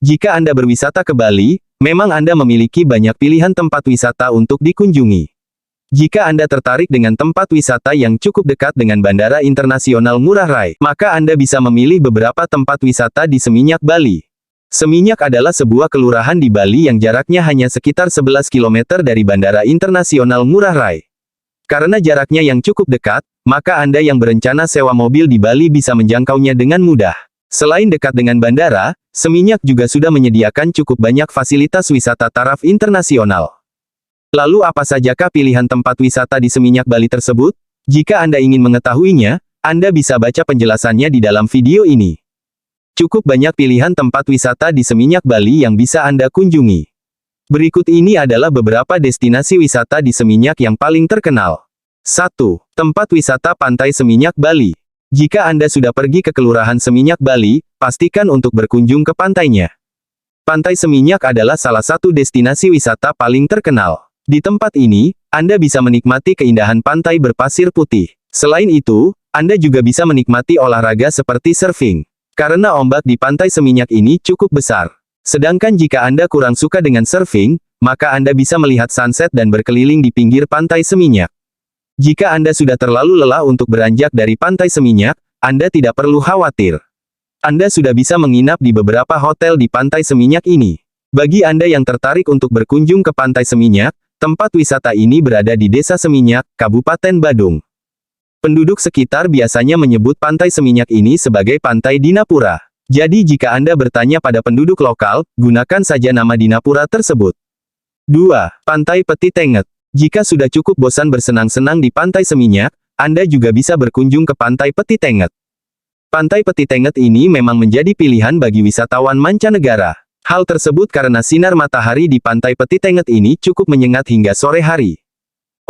Jika Anda berwisata ke Bali, memang Anda memiliki banyak pilihan tempat wisata untuk dikunjungi. Jika Anda tertarik dengan tempat wisata yang cukup dekat dengan Bandara Internasional Ngurah Rai, maka Anda bisa memilih beberapa tempat wisata di Seminyak, Bali. Seminyak adalah sebuah kelurahan di Bali yang jaraknya hanya sekitar 11 km dari Bandara Internasional Ngurah Rai. Karena jaraknya yang cukup dekat, maka Anda yang berencana sewa mobil di Bali bisa menjangkaunya dengan mudah. Selain dekat dengan bandara, Seminyak juga sudah menyediakan cukup banyak fasilitas wisata taraf internasional. Lalu apa sajakah pilihan tempat wisata di Seminyak, Bali tersebut? Jika Anda ingin mengetahuinya, Anda bisa baca penjelasannya di dalam video ini. Cukup banyak pilihan tempat wisata di Seminyak, Bali yang bisa Anda kunjungi. Berikut ini adalah beberapa destinasi wisata di Seminyak yang paling terkenal. 1. Tempat wisata Pantai Seminyak, Bali. Jika Anda sudah pergi ke Kelurahan Seminyak, Bali, pastikan untuk berkunjung ke pantainya. Pantai Seminyak adalah salah satu destinasi wisata paling terkenal. Di tempat ini, Anda bisa menikmati keindahan pantai berpasir putih. Selain itu, Anda juga bisa menikmati olahraga seperti surfing. Karena ombak di Pantai Seminyak ini cukup besar. Sedangkan jika Anda kurang suka dengan surfing, maka Anda bisa melihat sunset dan berkeliling di pinggir Pantai Seminyak. Jika Anda sudah terlalu lelah untuk beranjak dari Pantai Seminyak, Anda tidak perlu khawatir. Anda sudah bisa menginap di beberapa hotel di Pantai Seminyak ini. Bagi Anda yang tertarik untuk berkunjung ke Pantai Seminyak, tempat wisata ini berada di Desa Seminyak, Kabupaten Badung. Penduduk sekitar biasanya menyebut Pantai Seminyak ini sebagai Pantai Dinapura. Jadi jika Anda bertanya pada penduduk lokal, gunakan saja nama Dinapura tersebut. 2. Pantai Peti Tenget. Jika sudah cukup bosan bersenang-senang di Pantai Seminyak, Anda juga bisa berkunjung ke Pantai Peti Tenget. Pantai Peti Tenget ini memang menjadi pilihan bagi wisatawan mancanegara. Hal tersebut karena sinar matahari di Pantai Peti Tenget ini cukup menyengat hingga sore hari.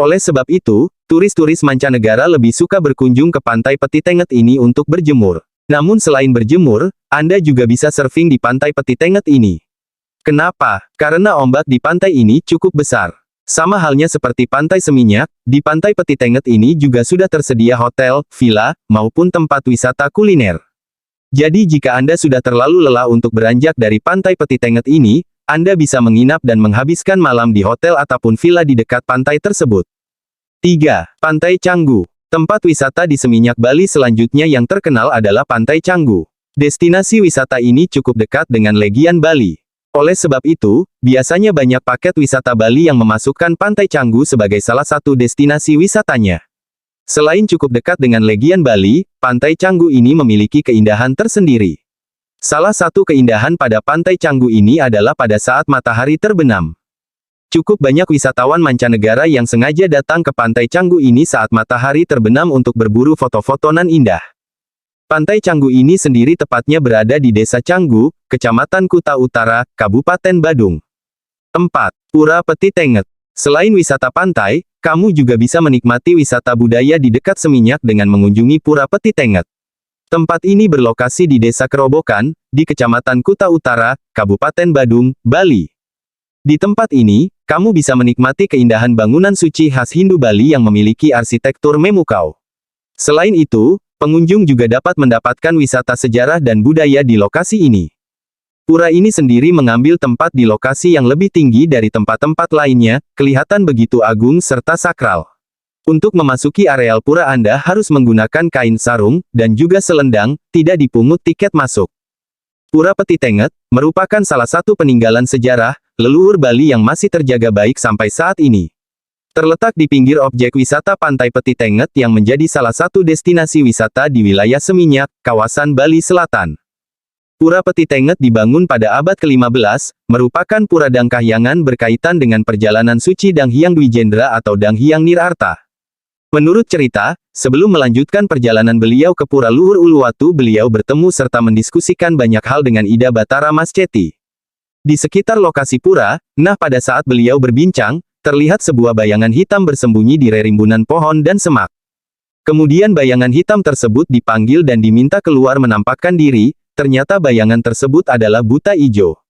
Oleh sebab itu, turis-turis mancanegara lebih suka berkunjung ke Pantai Peti Tenget ini untuk berjemur. Namun selain berjemur, Anda juga bisa surfing di Pantai Peti Tenget ini. Kenapa? Karena ombak di pantai ini cukup besar. Sama halnya seperti Pantai Seminyak, di Pantai Peti Tenget ini juga sudah tersedia hotel, villa, maupun tempat wisata kuliner. Jadi jika Anda sudah terlalu lelah untuk beranjak dari Pantai Peti Tenget ini, Anda bisa menginap dan menghabiskan malam di hotel ataupun villa di dekat pantai tersebut. 3. Pantai Canggu. Tempat wisata di Seminyak, Bali selanjutnya yang terkenal adalah Pantai Canggu. Destinasi wisata ini cukup dekat dengan Legian Bali. Oleh sebab itu, biasanya banyak paket wisata Bali yang memasukkan Pantai Canggu sebagai salah satu destinasi wisatanya. Selain cukup dekat dengan Legian Bali, Pantai Canggu ini memiliki keindahan tersendiri. Salah satu keindahan pada Pantai Canggu ini adalah pada saat matahari terbenam. Cukup banyak wisatawan mancanegara yang sengaja datang ke Pantai Canggu ini saat matahari terbenam untuk berburu foto-foto nan indah. Pantai Canggu ini sendiri tepatnya berada di Desa Canggu, Kecamatan Kuta Utara, Kabupaten Badung. 4. Pura Peti Tenget. Selain wisata pantai, kamu juga bisa menikmati wisata budaya di dekat Seminyak dengan mengunjungi Pura Peti Tenget. Tempat ini berlokasi di Desa Kerobokan, di Kecamatan Kuta Utara, Kabupaten Badung, Bali. Di tempat ini, kamu bisa menikmati keindahan bangunan suci khas Hindu Bali yang memiliki arsitektur memukau. Selain itu, pengunjung juga dapat mendapatkan wisata sejarah dan budaya di lokasi ini. Pura ini sendiri mengambil tempat di lokasi yang lebih tinggi dari tempat-tempat lainnya, kelihatan begitu agung serta sakral. Untuk memasuki areal pura Anda harus menggunakan kain sarung, dan juga selendang, tidak dipungut tiket masuk. Pura Peti Tenget merupakan salah satu peninggalan sejarah leluhur Bali yang masih terjaga baik sampai saat ini. Terletak di pinggir objek wisata Pantai Peti Tenget yang menjadi salah satu destinasi wisata di wilayah Seminyak, kawasan Bali Selatan. Pura Peti Tenget dibangun pada abad ke-15, merupakan pura Dangkahyangan berkaitan dengan perjalanan suci Dang Hyang Dwijendra atau Dang Hyang Nirarta. Menurut cerita, sebelum melanjutkan perjalanan beliau ke Pura Luhur Uluwatu, beliau bertemu serta mendiskusikan banyak hal dengan Ida Batara Masceti. Di sekitar lokasi pura, pada saat beliau berbincang, terlihat sebuah bayangan hitam bersembunyi di rerimbunan pohon dan semak. Kemudian bayangan hitam tersebut dipanggil dan diminta keluar menampakkan diri, ternyata bayangan tersebut adalah Buta Ijo.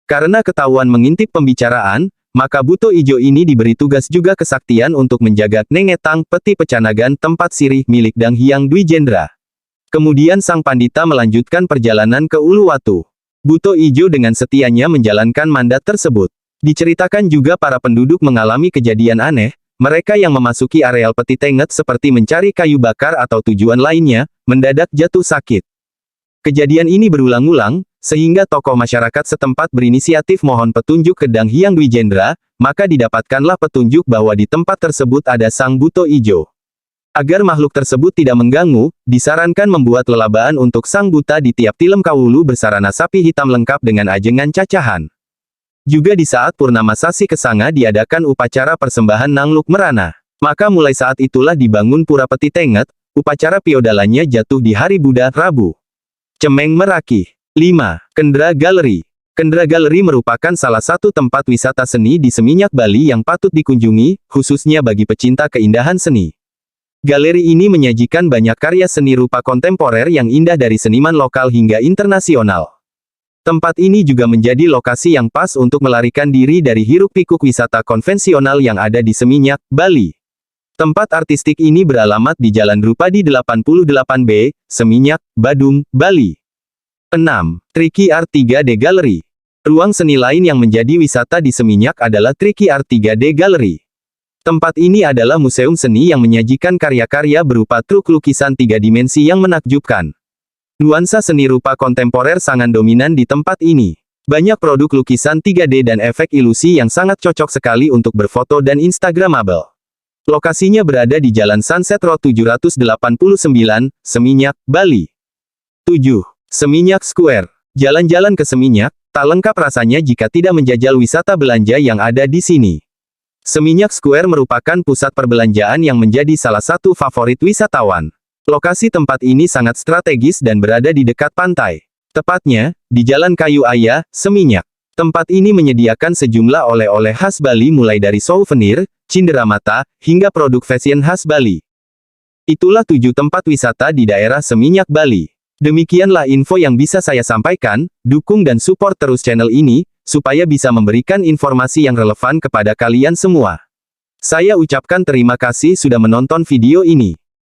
Karena ketahuan mengintip pembicaraan, maka Buto Ijo ini diberi tugas juga kesaktian untuk menjaga Nengetang Peti Pecanagan tempat sirih milik Dang Hyang Dwijendra. Kemudian sang pandita melanjutkan perjalanan ke Uluwatu. Buto Ijo dengan setianya menjalankan mandat tersebut. Diceritakan juga para penduduk mengalami kejadian aneh, mereka yang memasuki areal peti tenget seperti mencari kayu bakar atau tujuan lainnya, mendadak jatuh sakit. Kejadian ini berulang-ulang, sehingga tokoh masyarakat setempat berinisiatif mohon petunjuk ke Dang Hyang Dwijendra, maka didapatkanlah petunjuk bahwa di tempat tersebut ada Sang Buto Ijo. Agar makhluk tersebut tidak mengganggu, disarankan membuat lelabaan untuk Sang Buta di tiap tilem kawulu bersarana sapi hitam lengkap dengan ajengan cacahan. Juga di saat Purnama Sasi Kesanga diadakan upacara persembahan Nangluk Merana. Maka mulai saat itulah dibangun Pura Peti Tenget, upacara piodalanya jatuh di hari Buddha, Rabu. Cemeng Merakih. 5. Kendra Galeri. Kendra Galeri merupakan salah satu tempat wisata seni di Seminyak Bali yang patut dikunjungi, khususnya bagi pecinta keindahan seni. Galeri ini menyajikan banyak karya seni rupa kontemporer yang indah dari seniman lokal hingga internasional. Tempat ini juga menjadi lokasi yang pas untuk melarikan diri dari hiruk-pikuk wisata konvensional yang ada di Seminyak, Bali. Tempat artistik ini beralamat di Jalan Drupadi 88B, Seminyak, Badung, Bali. 6. Tricky Art 3D Gallery. Ruang seni lain yang menjadi wisata di Seminyak adalah Tricky Art 3D Gallery. Tempat ini adalah museum seni yang menyajikan karya-karya berupa truk lukisan 3 dimensi yang menakjubkan. Nuansa seni rupa kontemporer sangat dominan di tempat ini. Banyak produk lukisan 3D dan efek ilusi yang sangat cocok sekali untuk berfoto dan instagramable. Lokasinya berada di Jalan Sunset Road 789, Seminyak, Bali. 7. Seminyak Square. Jalan-jalan ke Seminyak, tak lengkap rasanya jika tidak menjajal wisata belanja yang ada di sini. Seminyak Square merupakan pusat perbelanjaan yang menjadi salah satu favorit wisatawan. Lokasi tempat ini sangat strategis dan berada di dekat pantai. Tepatnya, di Jalan Kayu Aya, Seminyak. Tempat ini menyediakan sejumlah oleh-oleh khas Bali mulai dari souvenir, cenderamata, hingga produk fashion khas Bali. Itulah 7 tempat wisata di daerah Seminyak, Bali. Demikianlah info yang bisa saya sampaikan, dukung dan support terus channel ini, supaya bisa memberikan informasi yang relevan kepada kalian semua. Saya ucapkan terima kasih sudah menonton video ini.